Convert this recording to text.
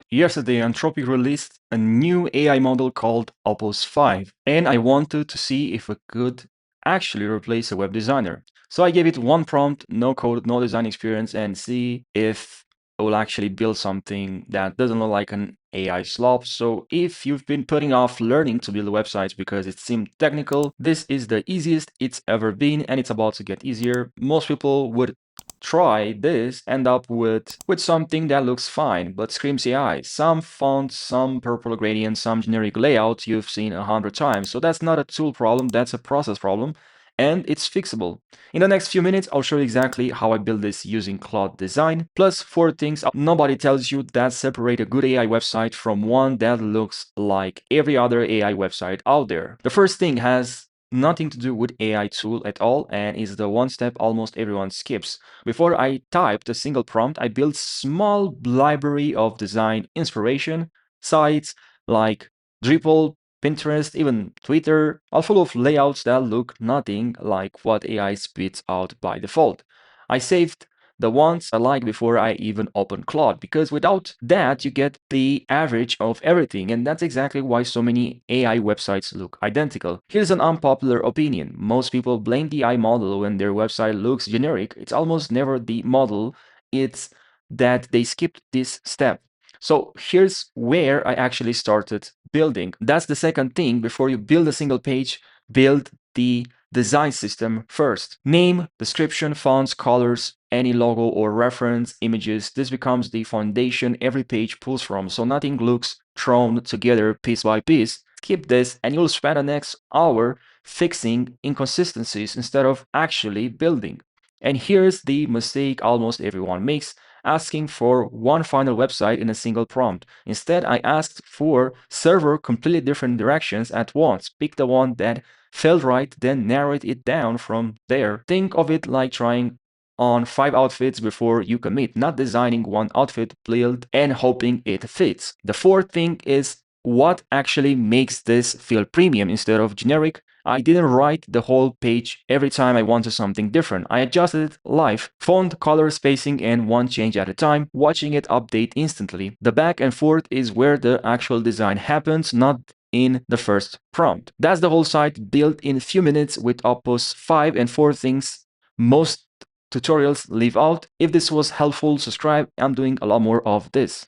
Yesterday, Anthropic released a new AI model called Opus 5, and I wanted to see if it could actually replace a web designer. So I gave it one prompt, no code, no design experience, and see if it will actually build something that doesn't look like an AI slop. So if you've been putting off learning to build websites because it seemed technical, this is the easiest it's ever been, and it's about to get easier. Most people would try this, end up with something that looks fine but screams AI. Some fonts, some purple gradient, some generic layout you've seen 100 times. So that's not a tool problem, that's a process problem, and it's fixable. In the next few minutes, I'll show you exactly how I build this using Claude Design, plus 4 things nobody tells you that separate a good AI website from one that looks like every other AI website out there. The first thing has nothing to do with AI tool at all and is the one step almost everyone skips. Before I typed a single prompt, I built small library of design inspiration sites like Drupal, Pinterest, even Twitter, all full of layouts that look nothing like what AI spits out by default. I saved the ones I like before I even open Claude, because without that, you get the average of everything, and that's exactly why so many AI websites look identical. Here's an unpopular opinion. Most people blame the AI model when their website looks generic. It's almost never the model, it's that they skipped this step. So here's where I actually started building. That's the second thing. Before you build a single page, build the design system first. Name, description, fonts, colors, any logo or reference images. This becomes the foundation every page pulls from, so nothing looks thrown together piece by piece. Skip this and you'll spend the next hour fixing inconsistencies instead of actually building. And here's the mistake almost everyone makes: asking for one final website in a single prompt. Instead, I asked for several completely different directions at once. Pick the one that felt right, then narrowed it down from there. Think of it like trying on 5 outfits before you commit, not designing one outfit, build, and hoping it fits. The fourth thing is what actually makes this feel premium instead of generic. I didn't write the whole page every time I wanted something different. I adjusted it live, font, color, spacing, and one change at a time, watching it update instantly. The back and forth is where the actual design happens, not in the first prompt. That's the whole site built in a few minutes with Opus 5 and 4 things most tutorials leave out. If this was helpful, subscribe. I'm doing a lot more of this.